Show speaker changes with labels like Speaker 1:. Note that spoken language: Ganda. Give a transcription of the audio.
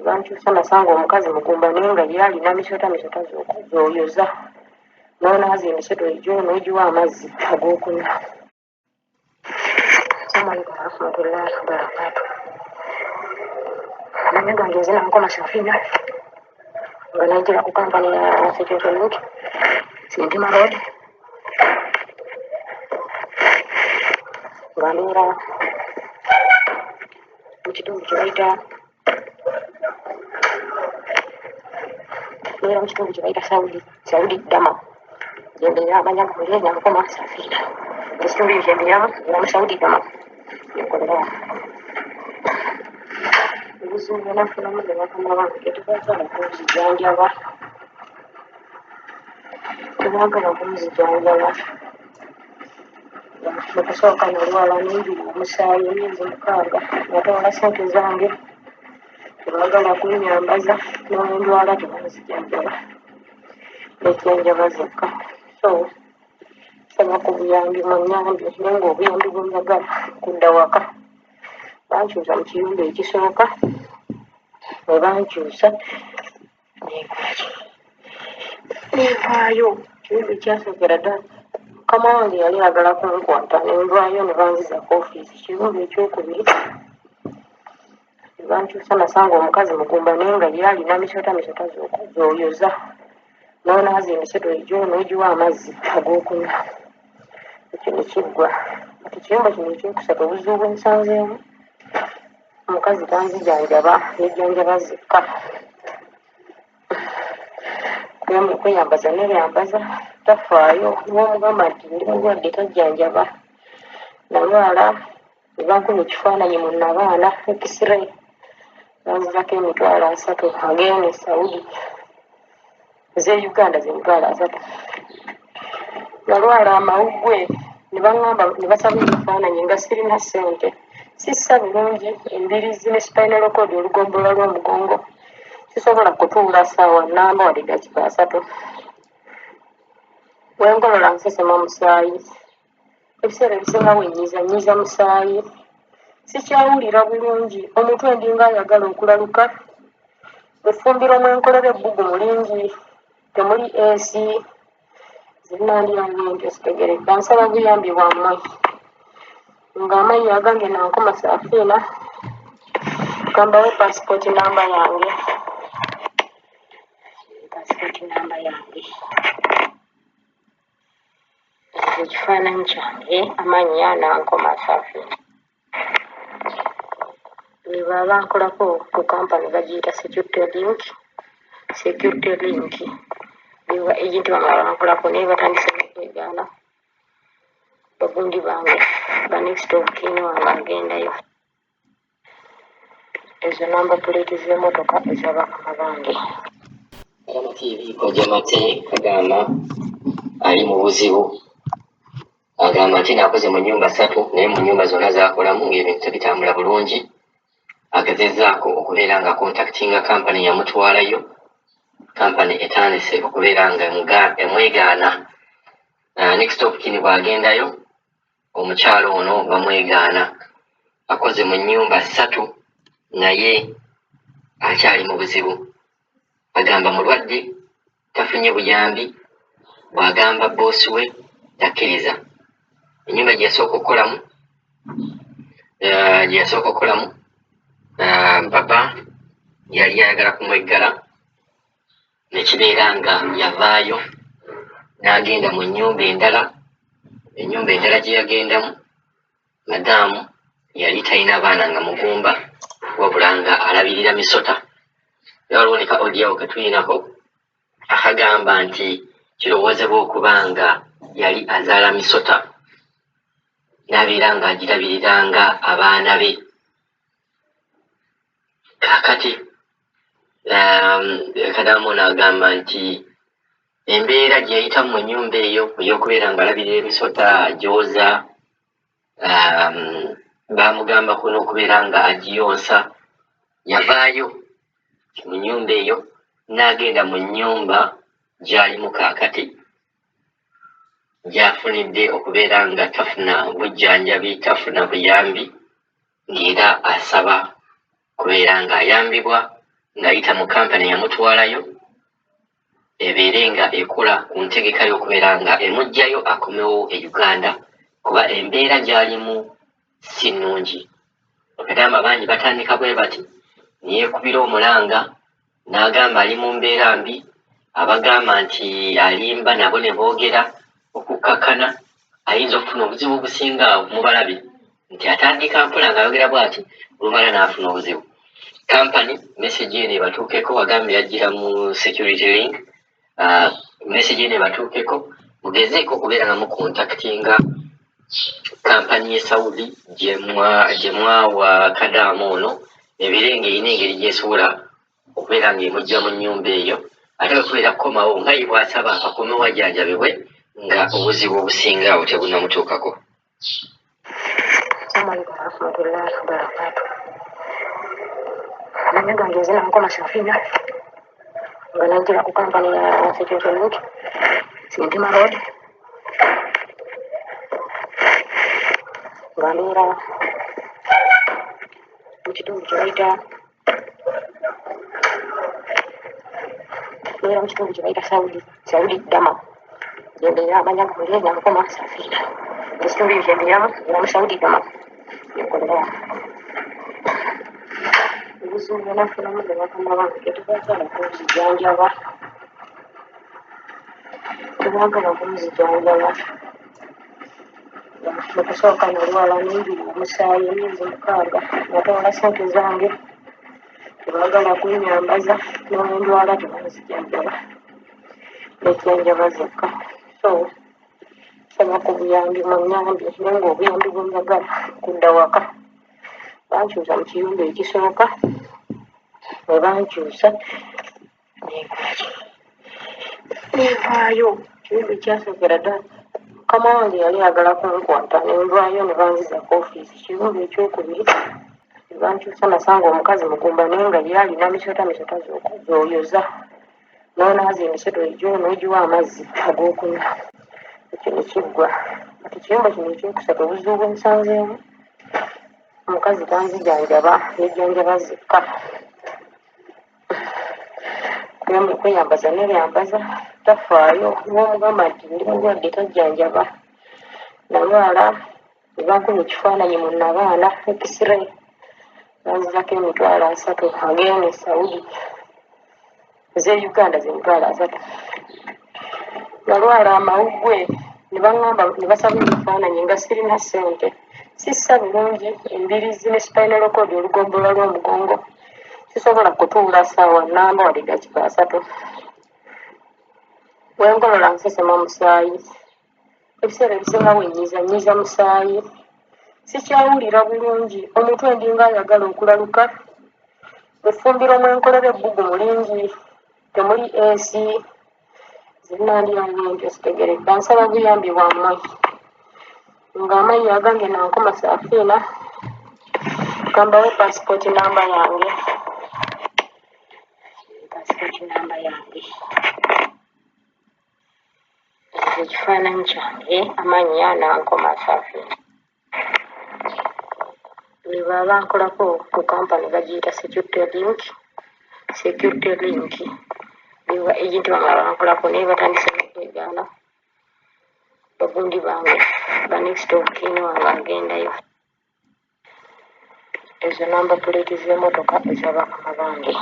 Speaker 1: bankyusa nasanga omukazi mugumba naye nga ye alina misota z'oyoza n'onaaza emisoto egyo n'ogiwa amazzi ag'okunywa. Assalamualaikum warahmatullahi wabarakatuh. Namni gange nze nankoma Safina nga najjira ku kampani ya Security Link Sentima Road nga mbeera mu kitundu kye bayita Saudi Dama gyembeera amanya guli nankoma Safina ekitundu ekyo kyembeeramu era mu Saudi Dama gyekolera ebizibu byenafunamu bye bakama bange tebaagala kunzijanjaba okusooka nalwala nenjula omusaayi emyezi 6 natwala sente zange tebaagala kunyambaza nendwala tebanzijanjaba ekyenjaba zokka so saba ku buyambi munyambi naye ngaobuyambi bwenjagala kudda waka bankyusa mu kiyumba ekisooka ne bankyusa nevaayo kiyumba ekyasookera ddala mukama wange yali agala kunkwata nenvaayo ne banziza ku ofiisi kiyumba ekyokubiri ne bankyusa nasanga omukazi mugumba naye nga ye alina misota z'oyoza n'onaaza emisoto egyo n'ogiwa amazzi ag'okunywa ekyo ne kiggwa ati kiyumba kino ekyokusatu obuzibu bwensanzeemu omukazi tanzijanjaba nejjanjaba zikka kweyambaza neyambaza tafaayo niwamugamba nti ndi mulwadde tajjanjaba nalwala nebankunya ekifaananyi munnabaana ekisirai banzizako $30,000 agene Saudi ze Uganda ze $30,000 nalwala amawuggwe nebaŋŋamba ne basaba ekifaananyi nga sirina ssente sissa bulungi embirizi ne spinal cord olugombola lw'omugongo sisobola kutuula ssaawa nnamba wadde eddakiika 3 wengolola nsesema musaayi ebiseera ebisinga wenyiza musaayi sikyawulira bulungi omutwe ndinga ayagala okulaluka efumbiro mwenkolera ebbugumu lingi temuli esi zinandyange esitegereka nsaba buyambi bwammwe ng'amanyi agange nankoma Safina kambawe passport namba yange ekifaananyi kyange amannya nankoma Safina beba nkolako ku kampani bagiyita Security Link beba ejenti bamala bankolako naye batandise okwegaana bagundi bange ba next of kin wange agendayo ezo namba puleti z'emmotoka ez'abakama bange
Speaker 2: amatiibiiko gyamate agamba ali mu buzibu agamba nti nakoze mu nnyumba 3 naye mu nnyumba zonna zakolamu ng'ebintu tebitambula bulungi agezezaako okubeera nga contactinga kampani yamutwalayo kampani etandise okubeera nga emwegaana next of kin bw'agendayo omukyalo ono bamwegaana akoze mu nnyumba 3 naye akyali mu buzibu agamba mulwadde tafunye buyambi bw'agamba boosi we takkiriza ennyumba gye yasooka okukolamu baba yali ayagala kumweggala nekibeera nga yavaayo n'agenda mu ennyumba endala gye yagendamu madaamu yali talina baana nga mugumba wabula nga alabirira misota yawaliboneka odiyawo ketuyinako akagamba nti kirowoozebwa okuba nga yali azaala misota n'abeera nga agirabiriranga abaana be kakati kadamu n'agamba nti embeera gye yayitamu mu nnyumba eyo ey'okubeera nga alabirira emisota agyoza baamugambako n'okubeera nga agiyonsa yavaayo mu nnyumba eyo n'agenda mu nnyumba gy'alimu kaakati gy'afunidde okubeera nga tafuna bujjanjabi tafuna buyambi ng'era asaba kubeera ng'ayambibwa ng'ayita mu kampani yamutwalayo ebeere nga ekola ku ntegeka y'okubeera nga emuggyayo akomewo e Uganda kuba embeera gy'alimu si nnungi. Okagamba bangi batandika bwe bati neyeekubira omulanga n'agamba ali mu mbeera mbi, abagamba nti alimba nabo ne boogera okukkakana ayinza okufuna obuzibu obusinga awo mu balabe nti atandika mpola ng'ayogera bw'ati olumala n'afuna obuzibu. Kampani message eno ebatuukeko wagambye yajjira mu security link. Message eno ebatuukeko mugezeeko okubeera nga mukontaktinga kampani ye Saudi gye mwawa kadaamu ono ebeere ng'erina engeri gy'esobola okubeera ng'emujja mu nnyumba eyo ate okubeera kukomawo nga ye bw'asaba akomewo ajjanjabibwe nga obuzibu obusinga awo tebunamutuukako.
Speaker 1: Mimi gange zina nkoma Safina nga najjira ku kampani ya Security Link Sintima Road nga mbeera mu kitundu kye bayita Saudi Dama gyembeera amanya gumuli nga nkoma Safina ekitundu ekyo kyembeeramu era mu Saudi Dama gyekolera obuzibu bwenafunamu ge bakama bange tebaagala kunzijanjaba mukusooka nalwala n'ebiri omusaayi emyezi 6 natwala ssente zange tebaagala kunyambaza n'endwala tebanzijanjaba n'ekyanjaba zokka so saba ku buyambi munyambi naye ng'obuyambi bwenjagala kudda waka bankyusa mu kiyumba ekisooka bwe bankyusa nevaayo kiyumba ekyasookera ddala mukama wange yali ayagala kunkwata nenvaayo ne banziza ku ofiisi kiyumba ekyokubiri ne bankyusa nasanga omukazi mugumba naye nga ye alina misota zoyoza noonaaza emisota egyo n'ogiwa amazzi ag'okunywa ekyo ne kiggwa kati kiyumba kino ekyokusatu obuzibu bwe nsanzeemu omukazi tanzijanjaba yejjanjaba zikka kweyambaza neryambaza tafaayo n'omugamba nti ndi mulwadde tajjanjaba nalwala ne bankunya ekifaananyi mu nabaana ekisiray banzizako $30 agene Saudi ez'Uganda $30 nalwala amawuggwe ne baŋŋamba ne basaba ebifaananyi nga sirina ssente sissa bulungi embirizi ne spinal cord olugombola lw'omugongo sisobola kutuula ssaawa nnamba wadde eddakiika 3 wengolola nsesema musaayi ebiseera ebisinga bwenyiza musaayi sikyawulira bulungi omutwe ndinga ayagala okulaluka effumbiro mwenkolera ebbugumu lingi temuli esi zinandyange nti ositegereka nsaba buyambi bwammwe ng'amanyi agange nankoma Safina gambawo passport namba yange ekifaananyi kyange amannya nankoma Safina baba nkolako ku kampani bagiyita security link biwa agenti bange bankolako naye batandise n'okwegaana bagundi bange ba next of kin wange agendayo ezo namba puleti z'emmotoka ez'abakama bange